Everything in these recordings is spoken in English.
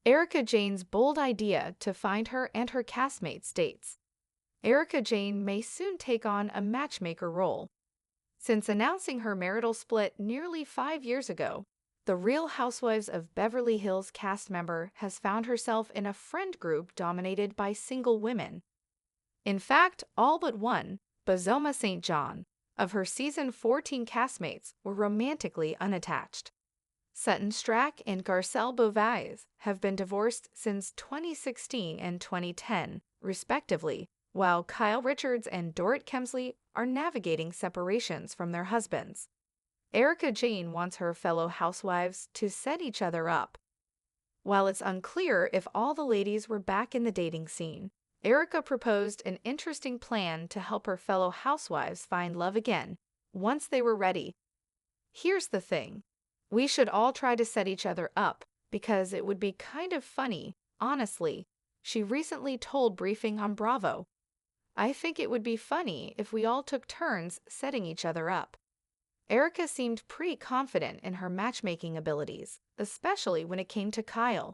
Erika Jayne's bold idea to find her and her castmates dates. Erika Jayne may soon take on a matchmaker role. Since announcing her marital split nearly 5 years ago, the Real Housewives of Beverly Hills cast member has found herself in a friend group dominated by single women. In fact, all but one, Bozoma St. John, of her season 14 castmates were romantically unattached. Sutton Stracke and Garcelle Beauvais have been divorced since 2016 and 2010, respectively, while Kyle Richards and Dorit Kemsley are navigating separations from their husbands. Erika Jayne wants her fellow housewives to set each other up. While it's unclear if all the ladies were back in the dating scene, Erika proposed an interesting plan to help her fellow housewives find love again, once they were ready. Here's the thing. We should all try to set each other up, because it would be kind of funny, honestly, she recently told Briefing on Bravo. I think it would be funny if we all took turns setting each other up. Erika seemed pretty confident in her matchmaking abilities, especially when it came to Kyle.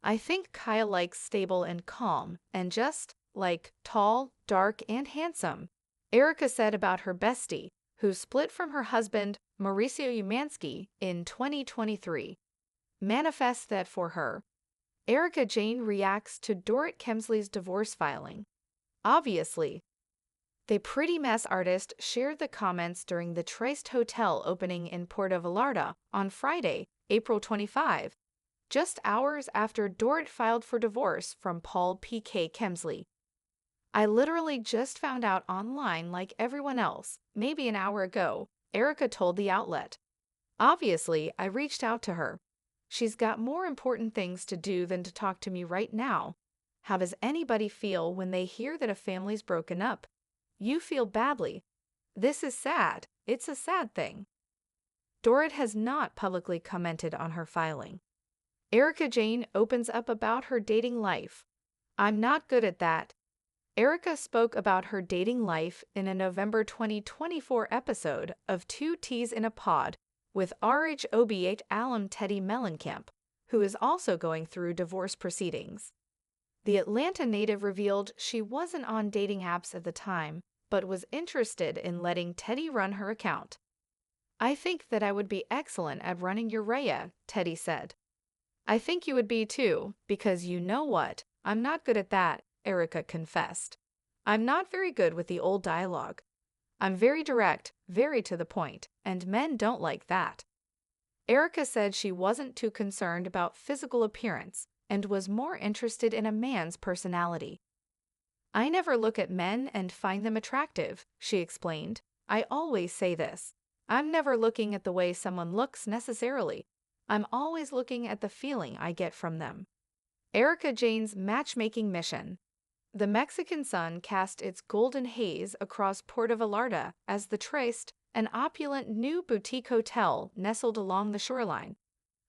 I think Kyle likes stable and calm, and just, like, tall, dark, and handsome, Erika said about her bestie, who split from her husband, Mauricio Umansky, in 2023. Manifest that for her. Erika Jayne reacts to Dorit Kemsley's divorce filing. Obviously, the Pretty Mess artist shared the comments during the Trist Hotel opening in Puerto Vallarta on Friday, April 25, just hours after Dorit filed for divorce from Paul P.K. Kemsley. I literally just found out online like everyone else, maybe an hour ago, Erika told the outlet. Obviously, I reached out to her. She's got more important things to do than to talk to me right now. How does anybody feel when they hear that a family's broken up? You feel badly. This is sad. It's a sad thing. Dorit has not publicly commented on her filing. Erika Jayne opens up about her dating life. I'm not good at that. Erika spoke about her dating life in a November 2024 episode of Two Teas in a Pod with rhobh alum Teddy Mellencamp, who is also going through divorce proceedings. The Atlanta native revealed she wasn't on dating apps at the time, but was interested in letting Teddy run her account. I think that I would be excellent at running your rhobh, Teddy said. I think you would be too, because you know what, I'm not good at that, Erika confessed. I'm not very good with the old dialogue. I'm very direct, very to the point, and men don't like that. Erika said she wasn't too concerned about physical appearance and was more interested in a man's personality. I never look at men and find them attractive, she explained. I always say this. I'm never looking at the way someone looks necessarily. I'm always looking at the feeling I get from them. Erika Jayne's matchmaking mission. The Mexican sun cast its golden haze across Puerto Vallarta as the Trist, an opulent new boutique hotel nestled along the shoreline,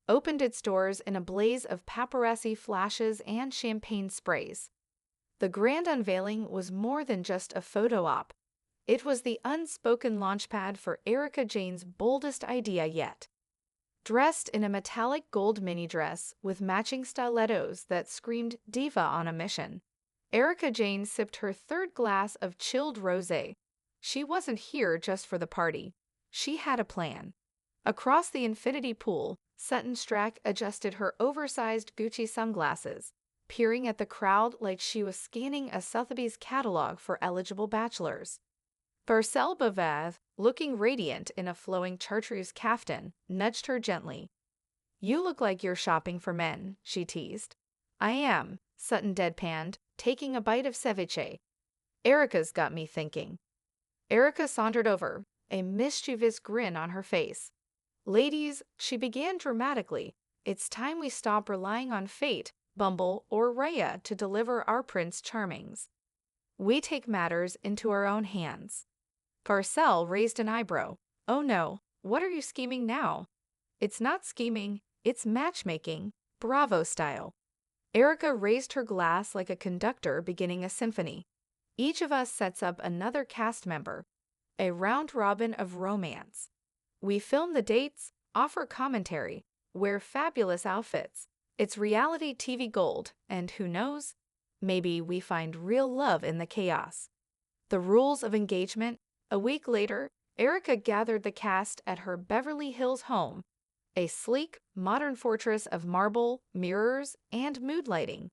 opened its doors in a blaze of paparazzi flashes and champagne sprays. The grand unveiling was more than just a photo op. It was the unspoken launchpad for Erika Jayne's boldest idea yet. Dressed in a metallic gold mini dress with matching stilettos that screamed diva on a mission, Erika Jayne sipped her third glass of chilled rosé. She wasn't here just for the party. She had a plan. Across the infinity pool, Sutton Stracke adjusted her oversized Gucci sunglasses, peering at the crowd like she was scanning a Sotheby's catalog for eligible bachelors. Garcelle Beauvais, looking radiant in a flowing chartreuse caftan, nudged her gently. You look like you're shopping for men, she teased. I am, Sutton deadpanned, taking a bite of ceviche. Erika's got me thinking. Erika sauntered over, a mischievous grin on her face. Ladies, she began dramatically, it's time we stop relying on fate, Bumble, or Rhea to deliver our Prince Charmings. We take matters into our own hands. Garcelle raised an eyebrow. Oh no, what are you scheming now? It's not scheming, it's matchmaking, Bravo style. Erika raised her glass like a conductor beginning a symphony. Each of us sets up another cast member, a round robin of romance. We film the dates, offer commentary, wear fabulous outfits, It's reality TV gold, and who knows? Maybe we find real love in the chaos. The rules of engagement. A week later, Erika gathered the cast at her Beverly Hills home, a sleek, modern fortress of marble, mirrors, and mood lighting.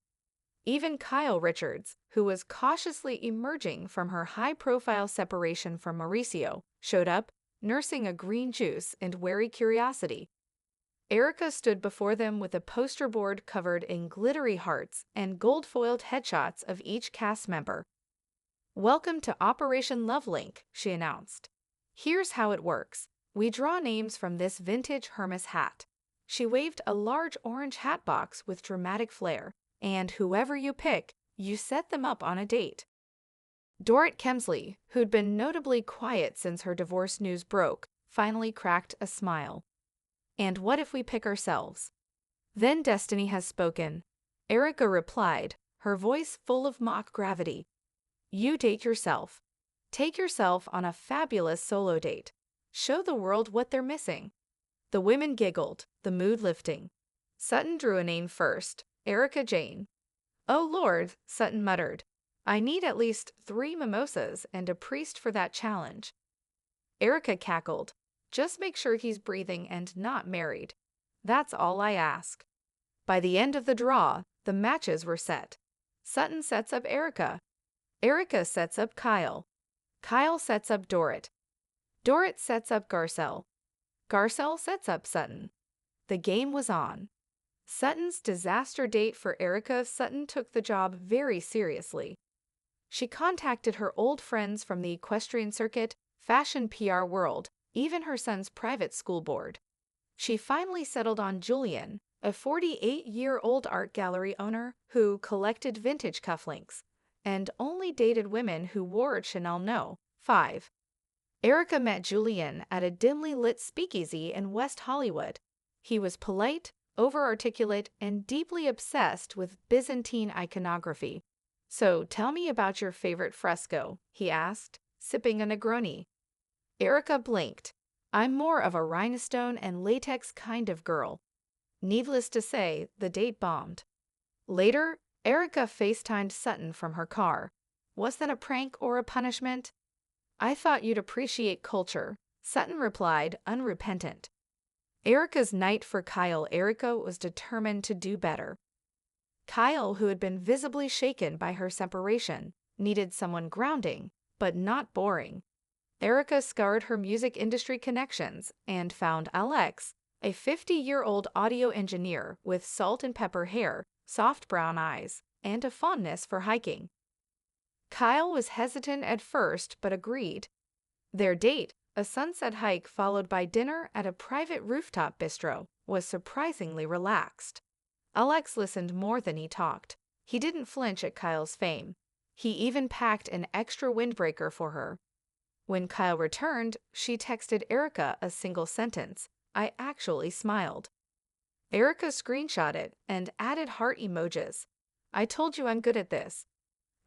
Even Kyle Richards, who was cautiously emerging from her high-profile separation from Mauricio, showed up, nursing a green juice and wary curiosity. Erika stood before them with a poster board covered in glittery hearts and gold-foiled headshots of each cast member. "Welcome to Operation Love Link," she announced. "Here's how it works. We draw names from this vintage Hermes hat." She waved a large orange hat box with dramatic flair. "And whoever you pick, you set them up on a date." Dorrit Kemsley, who'd been notably quiet since her divorce news broke, finally cracked a smile. "And what if we pick ourselves?" "Then destiny has spoken," Erika replied, her voice full of mock gravity. "You date yourself. Take yourself on a fabulous solo date. Show the world what they're missing." The women giggled, the mood lifting. Sutton drew a name first, Erika Jayne. "Oh Lord," Sutton muttered. "I need at least 3 mimosas and a priest for that challenge." Erika cackled. "Just make sure he's breathing and not married. That's all I ask." By the end of the draw, the matches were set. Sutton sets up Erika. Erika sets up Kyle. Kyle sets up Dorrit. Dorrit sets up Garcelle. Garcelle sets up Sutton. The game was on. Sutton's disaster date for Erika. Sutton took the job very seriously. She contacted her old friends from the equestrian circuit, fashion PR world, even her son's private school board. She finally settled on Julian, a 48-year-old art gallery owner who collected vintage cufflinks and only dated women who wore Chanel No. 5. Erika met Julian at a dimly lit speakeasy in West Hollywood. He was polite, over-articulate, and deeply obsessed with Byzantine iconography. "So tell me about your favorite fresco," he asked, sipping a Negroni. Erika blinked. "I'm more of a rhinestone and latex kind of girl." Needless to say, the date bombed. Later, Erika FaceTimed Sutton from her car. "Was that a prank or a punishment?" "I thought you'd appreciate culture," Sutton replied, unrepentant. Erika's night for Kyle. Erika was determined to do better. Kyle, who had been visibly shaken by her separation, needed someone grounding, but not boring. Erika scoured her music industry connections and found Alex, a 50-year-old audio engineer with salt and pepper hair, soft brown eyes, and a fondness for hiking. Kyle was hesitant at first but agreed. Their date, a sunset hike followed by dinner at a private rooftop bistro, was surprisingly relaxed. Alex listened more than he talked. He didn't flinch at Kyle's fame. He even packed an extra windbreaker for her. When Kyle returned, she texted Erika a single sentence. "I actually smiled." Erika screenshot it and added heart emojis. "I told you I'm good at this."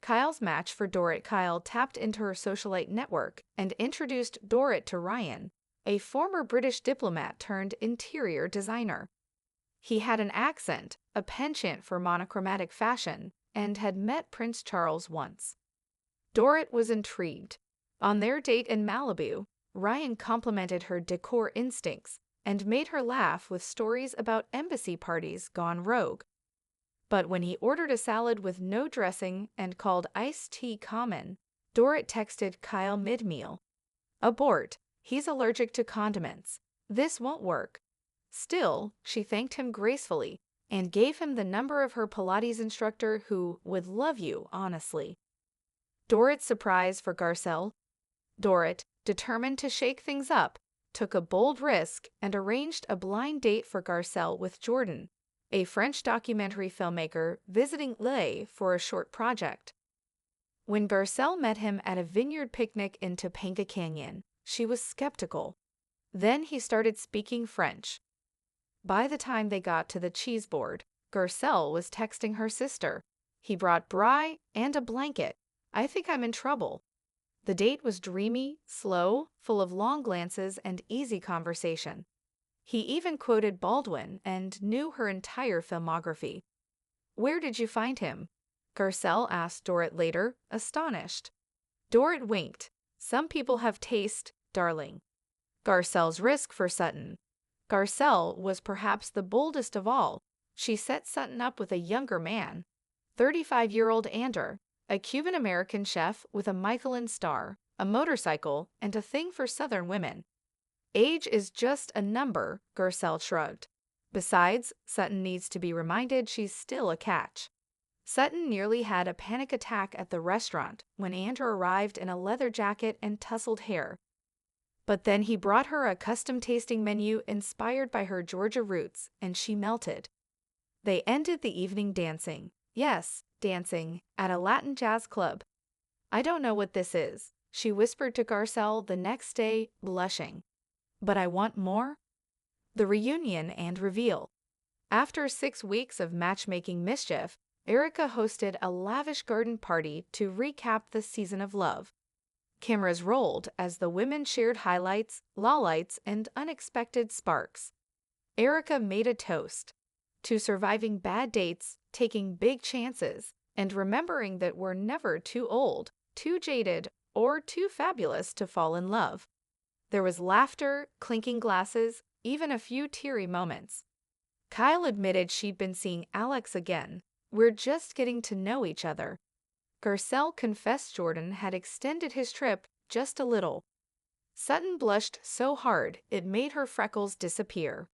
Kyle's match for Dorrit. Kyle tapped into her socialite network and introduced Dorrit to Ryan, a former British diplomat turned interior designer. He had an accent, a penchant for monochromatic fashion, and had met Prince Charles once. Dorrit was intrigued. On their date in Malibu, Ryan complimented her decor instincts and made her laugh with stories about embassy parties gone rogue. But when he ordered a salad with no dressing and called iced tea common, Dorrit texted Kyle mid-meal. "Abort. He's allergic to condiments. This won't work." Still, she thanked him gracefully and gave him the number of her Pilates instructor who would love you honestly. Dorrit's surprise for Garcelle. Dorrit, determined to shake things up, took a bold risk and arranged a blind date for Garcelle with Jordan, a French documentary filmmaker visiting Les for a short project. When Garcelle met him at a vineyard picnic in Topanga Canyon, she was skeptical. Then he started speaking French. By the time they got to the cheese board, Garcelle was texting her sister. "He brought braai and a blanket. I think I'm in trouble." The date was dreamy, slow, full of long glances and easy conversation. He even quoted Baldwin and knew her entire filmography. "Where did you find him?" Garcelle asked Dorrit later, astonished. Dorrit winked. "Some people have taste, darling." Garcelle's risk for Sutton. Garcelle was perhaps the boldest of all. She set Sutton up with a younger man, 35-year-old Ander, a Cuban-American chef with a Michelin star, a motorcycle, and a thing for Southern women. "Age is just a number," Garcelle shrugged. "Besides, Sutton needs to be reminded she's still a catch." Sutton nearly had a panic attack at the restaurant when Ander arrived in a leather jacket and tousled hair. But then he brought her a custom tasting menu inspired by her Georgia roots, and she melted. They ended the evening dancing. Yes, dancing, at a Latin jazz club. "I don't know what this is," she whispered to Garcelle the next day, blushing. "But I want more." The reunion and reveal. After 6 weeks of matchmaking mischief, Erika hosted a lavish garden party to recap the season of love. Cameras rolled as the women shared highlights, lowlights, and unexpected sparks. Erika made a toast to surviving bad dates, taking big chances, and remembering that we're never too old, too jaded, or too fabulous to fall in love. There was laughter, clinking glasses, even a few teary moments. Kyle admitted she'd been seeing Alex again. "We're just getting to know each other." Garcelle confessed Jordan had extended his trip just a little. Sutton blushed so hard it made her freckles disappear.